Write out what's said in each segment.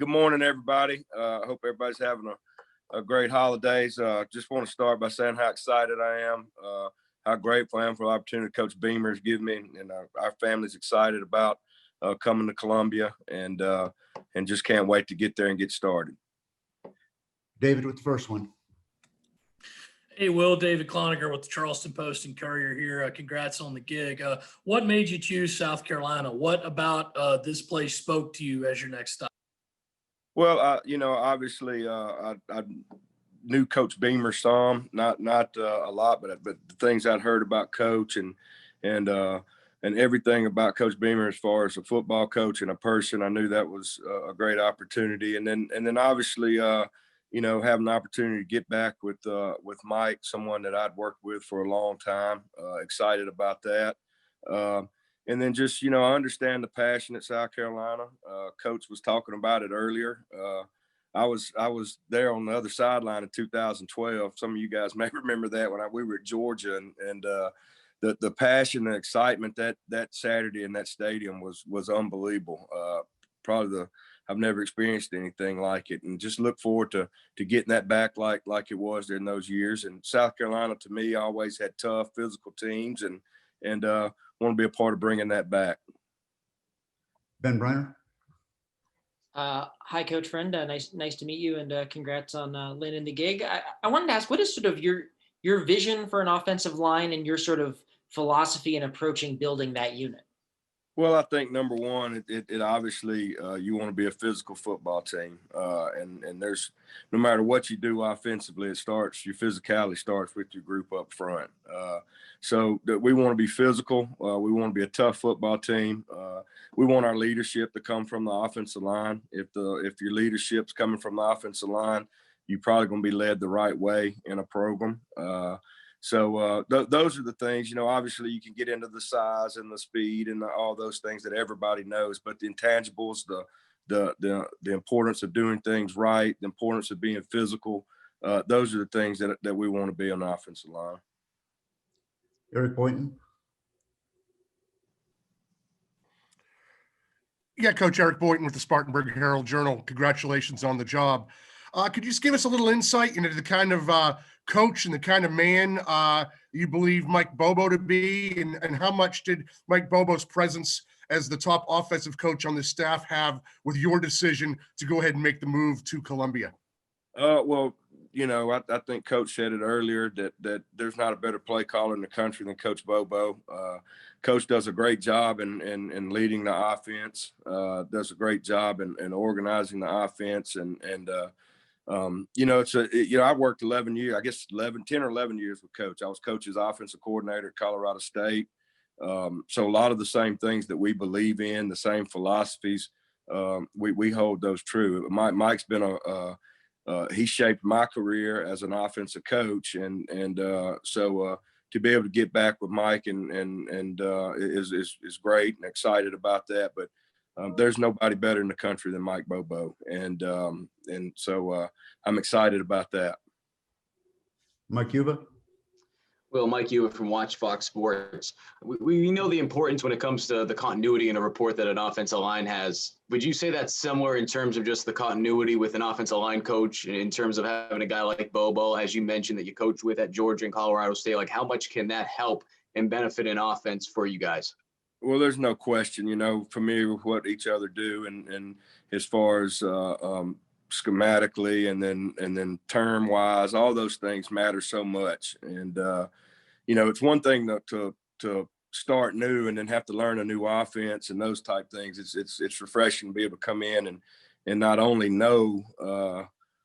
Good morning, everybody. I hope everybody's having a great holidays. Just want to start by saying how excited I am, how grateful I am for the opportunity Coach Beamer's given me, and our family's excited about coming to Columbia, and just can't wait to get there and get started. David with the first one. Hey, Will, David Cloninger with the Charleston Post and Courier here. Congrats on the gig. What made you choose South Carolina? What about this place spoke to you as your next stop? Well, obviously, I knew Coach Beamer some, not a lot, but the things I'd heard about Coach and everything about Coach Beamer as far as a football coach and a person, I knew that was a great opportunity. And then obviously, having the opportunity to get back with Mike, someone that I'd worked with for a long time, excited about that. And then just, I understand the passion at South Carolina. Coach was talking about it earlier. I was there on the other sideline in 2012. Some of you guys may remember that when we were at Georgia, and the passion and excitement that Saturday in that stadium was unbelievable. I've never experienced anything like it, and just look forward to getting that back like it was in those years. And South Carolina, to me, always had tough physical teams, and want to be a part of bringing that back. Ben Brenner. Hi, Coach Friend. Nice to meet you, and congrats on landing the gig. I wanted to ask, what is sort of your vision for an offensive line and your sort of philosophy in approaching building that unit? Well, I think number one, it obviously you want to be a physical football team, and there's no matter what you do offensively, your physicality starts with your group up front. So we want to be physical. We want to be a tough football team. We want our leadership to come from the offensive line. If your leadership's coming from the offensive line, you're probably going to be led the right way in a program. So those are the things, obviously you can get into the size and the speed and all those things that everybody knows, but the intangibles, the importance of doing things right, the importance of being physical, those are the things that we want to be on the offensive line. Eric Boynton. Yeah, Coach Eric Boynton with the Spartanburg Herald Journal. Congratulations on the job. Could you just give us a little insight into the kind of coach and the kind of man you believe Mike Bobo to be, and how much did Mike Bobo's presence as the top offensive coach on the staff have with your decision to go ahead and make the move to Columbia? Well, I think Coach said it earlier that there's not a better play caller in the country than Coach Bobo. Coach does a great job in leading the offense, does a great job in organizing the offense, and I worked 11 years, I guess 10 or 11 years with Coach. I was Coach's offensive coordinator at Colorado State. So a lot of the same things that we believe in, the same philosophies, we hold those true. Mike's been he shaped my career as an offensive coach, and so to be able to get back with Mike and is great, and excited about that. But there's nobody better in the country than Mike Bobo, and so I'm excited about that. Mike Yuba. Well, Mike Ewan from Watch Fox Sports. We know the importance when it comes to the continuity in a report that an offensive line has. Would you say that's similar in terms of just the continuity with an offensive line coach, in terms of having a guy like Bobo, as you mentioned, that you coached with at Georgia and Colorado State? Like, how much can that help and benefit an offense for you guys? Well, there's no question, familiar with what each other do, and as far as schematically and then term wise, all those things matter so much. And it's one thing to start new and then have to learn a new offense and those type things. It's refreshing to be able to come in and not only know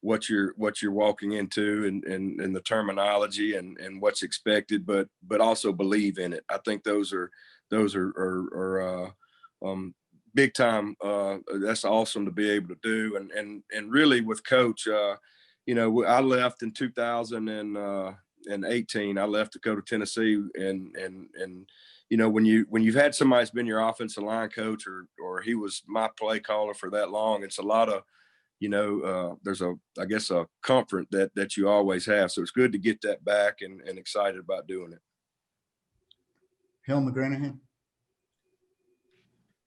what you're walking into and the terminology and what's expected, but also believe in it. I think those are big time. That's awesome to be able to do. And really with Coach, I left in 2018. I left to go to Tennessee, and when you've had somebody that's been your offensive line coach or he was my play caller for that long, it's a lot of, there's a comfort that you always have. So it's good to get that back and excited about doing it. Hill McGranahan.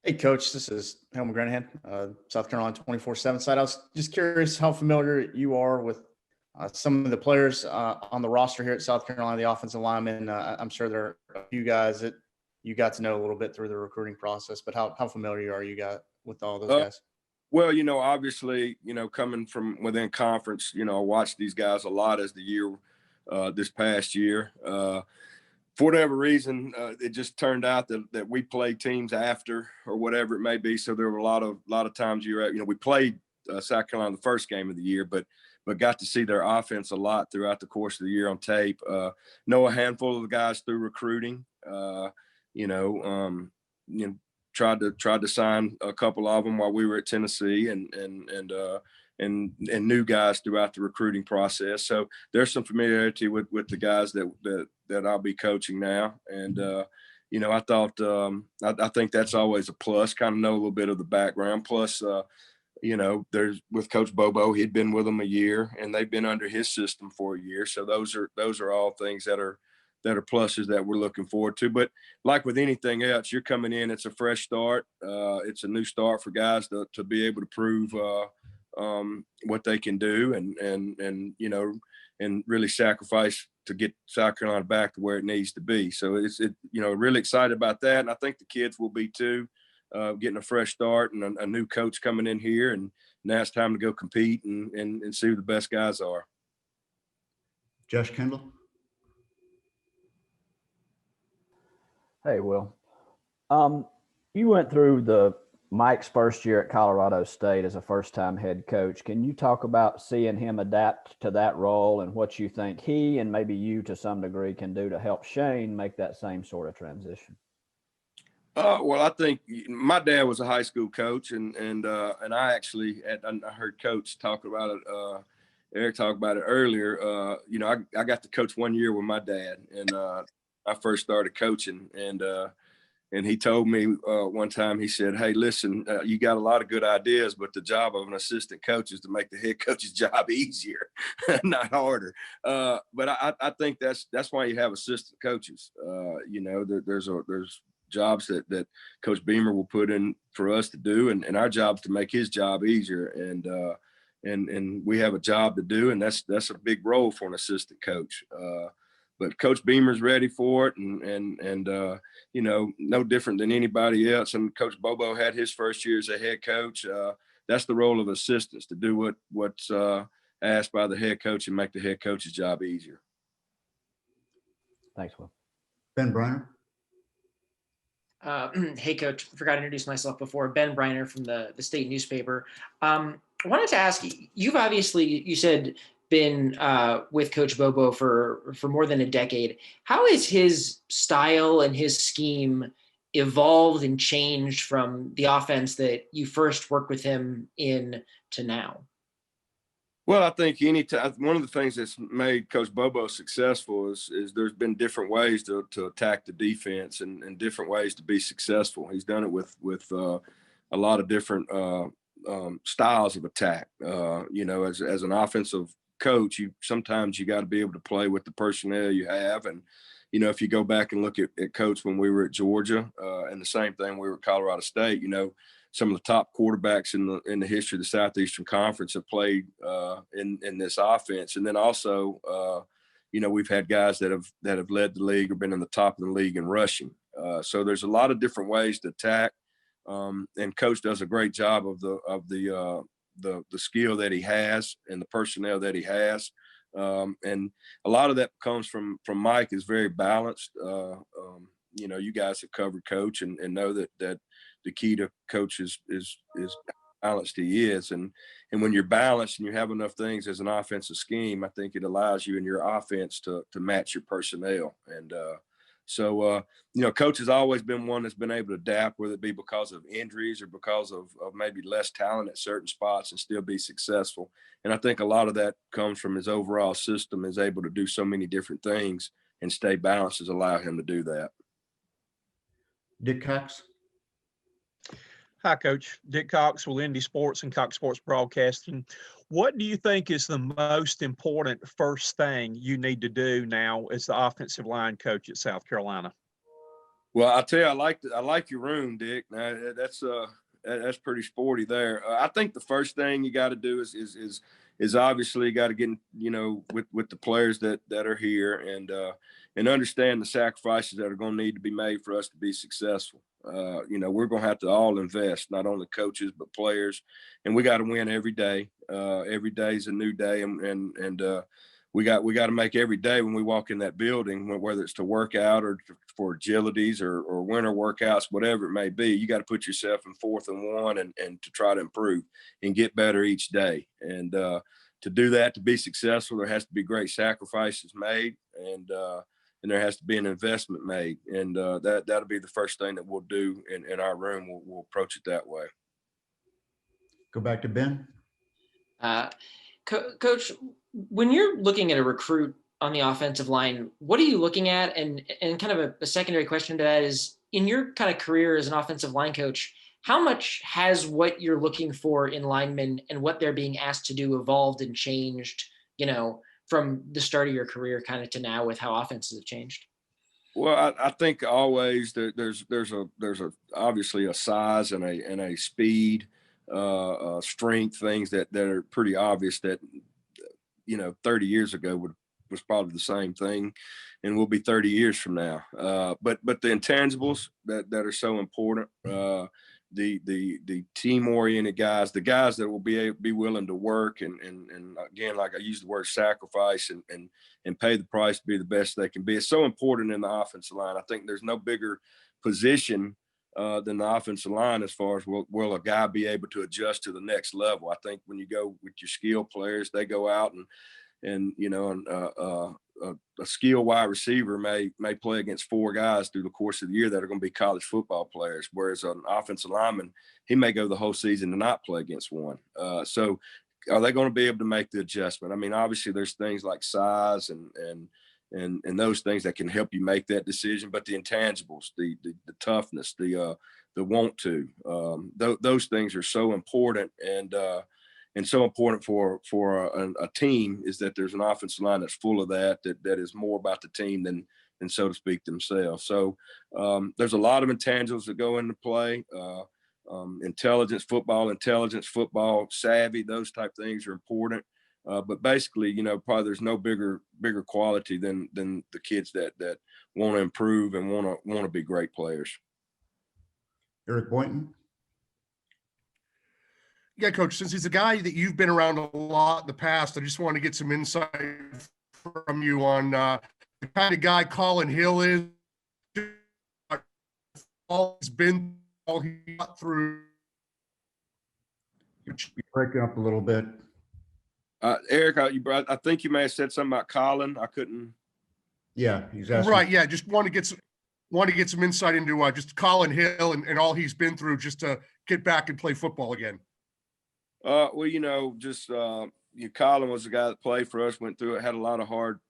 Hey, Coach, this is Helmut Granahan, South Carolina 24/7 side. I was just curious how familiar you are with some of the players on the roster here at South Carolina, the offensive linemen. I'm sure there are a few guys that you got to know a little bit through the recruiting process, but how familiar are you with all those guys? Well, obviously, coming from within conference, I watched these guys a lot as the year, this past year. For whatever reason, it just turned out that we played teams after or whatever it may be. So there were a lot of times we played South Carolina the first game of the year, but got to see their offense a lot throughout the course of the year on tape. Know a handful of the guys through recruiting. Tried to sign a couple of them while we were at Tennessee, and new guys throughout the recruiting process. So there's some familiarity with the guys that I'll be coaching now. And, I thought, I think that's always a plus, kind of know a little bit of the background. Plus, there's with Coach Bobo, he'd been with them a year and they've been under his system for a year. So those are all things that are pluses that we're looking forward to. But like with anything else, you're coming in, it's a fresh start. It's a new start for guys to be able to prove, what they can do and really sacrifice to get South Carolina back to where it needs to be. So it's really excited about that. And I think the kids will be too, getting a fresh start and a new coach coming in here. And now it's time to go compete and see who the best guys are. Josh Kendall. Hey, Will. You went through Mike's first year at Colorado State as a first-time head coach. Can you talk about seeing him adapt to that role and what you think he and maybe you to some degree can do to help Shane make that same sort of transition? Well, I think my dad was a high school coach, and I actually I heard Coach talk about it. Eric talked about it earlier. I got to coach 1 year with my dad, and I first started coaching, and he told me one time, he said, "Hey, listen, you got a lot of good ideas, but the job of an assistant coach is to make the head coach's job easier, not harder." But I think that's why you have assistant coaches. There's jobs that Coach Beamer will put in for us to do, and our job is to make his job easier. And we have a job to do, and that's a big role for an assistant coach. But Coach Beamer's ready for it, and no different than anybody else. And Coach Bobo had his first year as a head coach. That's the role of assistants, to do what's asked by the head coach and make the head coach's job easier. Thanks, Will. Ben Briner. Hey, Coach, forgot to introduce myself before. Ben Briner from the state newspaper. I wanted to ask, you've obviously, you said, been with Coach Bobo for more than a decade. How has his style and his scheme evolved and changed from the offense that you first worked with him in to now? Well, I think one of the things that's made Coach Bobo successful is there's been different ways to attack the defense and different ways to be successful. He's done it with a lot of different styles of attack. As an offensive coach, sometimes you got to be able to play with the personnel you have. And if you go back and look at Coach when we were at Georgia, and the same thing we were at Colorado State, some of the top quarterbacks in the history of the Southeastern Conference have played in this offense. And then also, we've had guys that have led the league or been in the top of the league in rushing. So there's a lot of different ways to attack. And Coach does a great job of the skill that he has and the personnel that he has. And a lot of that comes from Mike, is very balanced. You guys have covered Coach and know that the key to Coach is balanced he is. And when you're balanced and you have enough things as an offensive scheme, I think it allows you in your offense to match your personnel. And so Coach has always been one that's been able to adapt, whether it be because of injuries or because of maybe less talent at certain spots, and still be successful. And I think a lot of that comes from his overall system, is able to do so many different things and stay balanced, has allowed him to do that. Dick Cox. Hi, Coach. Dick Cox with Indy Sports and Cox Sports Broadcasting. What do you think is the most important first thing you need to do now as the offensive line coach at South Carolina? Well, I'll tell you, I like your room, Dick. Now, that's pretty sporty there. I think the first thing you got to do is obviously got to get, with the players that are here and understand the sacrifices that are going to need to be made for us to be successful. We're going to have to all invest, not only coaches but players, and we got to win every day. Every day is a new day, and we got to make every day when we walk in that building, whether it's to work out or for agilities or winter workouts, whatever it may be, you got to put yourself in 4th and 1 and to try to improve and get better each day. And to do that, to be successful, there has to be great sacrifices made, and there has to be an investment made. And that'll be the first thing that we'll do in our room. We'll approach it that way. Go back to Ben. Coach, when you're looking at a recruit on the offensive line, what are you looking at? And kind of a secondary question to that is, in your kind of career as an offensive line coach, how much has what you're looking for in linemen and what they're being asked to do evolved and changed, from the start of your career kind of to now with how offenses have changed? Well, I think always there's obviously a size and a speed, strength, things that are pretty obvious that 30 years ago was probably the same thing, and will be 30 years from now. But the intangibles that are so important, the team-oriented guys, the guys that will be willing to work and again, like I use the word sacrifice and pay the price to be the best they can be. It's so important in the offensive line. I think there's no bigger position than the offensive line as far as will a guy be able to adjust to the next level. I think when you go with your skill players, they go out and a skill wide receiver may play against 4 guys through the course of the year that are going to be college football players, whereas an offensive lineman, he may go the whole season and not play against one. So are they going to be able to make the adjustment? I mean, obviously there's things like size and those things that can help you make that decision, but the intangibles, the toughness, the want to, those things are so important. And so important for a team is that there's an offensive line that's full of that is more about the team than so to speak themselves. So there's a lot of intangibles that go into play. Intelligence, football savvy, those type things are important. But basically, probably there's no bigger quality than the kids that want to improve and want to be great players. Eric Boynton. Yeah, Coach, since he's a guy that you've been around a lot in the past, I just want to get some insight from you on the kind of guy Colin Hill is. All he got through. You're breaking up a little bit. Eric, I think you may have said something about Colin. I couldn't. Yeah, he's asking. Right. Yeah, just want to get some insight into just Colin Hill and all he's been through just to get back and play football again. Well, Colin was the guy that played for us, went through it, had a lot of hard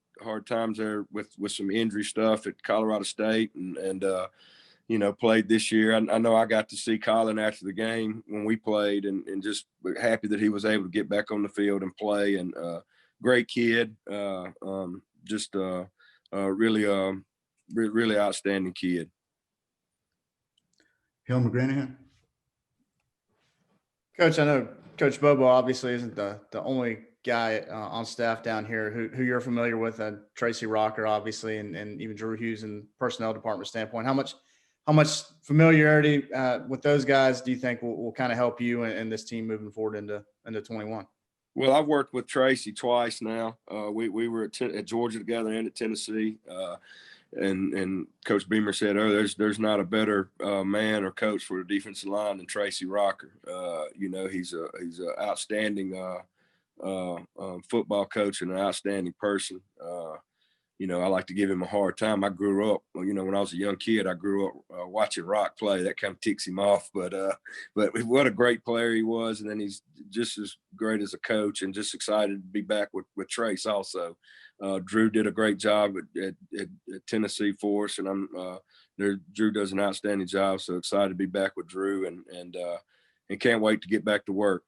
times there with some injury stuff at Colorado State and played this year. I know I got to see Colin after the game when we played and just happy that he was able to get back on the field and play, and great kid, really outstanding kid. Hill McGranahan. Coach, I know Coach Bobo obviously isn't the only guy on staff down here who you're familiar with, Tracy Rocker, obviously, and even Drew Hughes in personnel department standpoint. How much familiarity with those guys do you think will kind of help you and this team moving forward into 21? Well, I've worked with Tracy twice now. We were at Georgia together and at Tennessee. And Coach Beamer said, there's not a better man or coach for the defensive line than Tracy Rocker. He's an outstanding football coach and an outstanding person. I like to give him a hard time. I grew up, when I was a young kid, I grew up watching Rock play. That kind of ticks him off. But what a great player he was. And then he's just as great as a coach, and just excited to be back with Trace also. Drew did a great job at Tennessee for us, and Drew does an outstanding job. So excited to be back with Drew and can't wait to get back to work.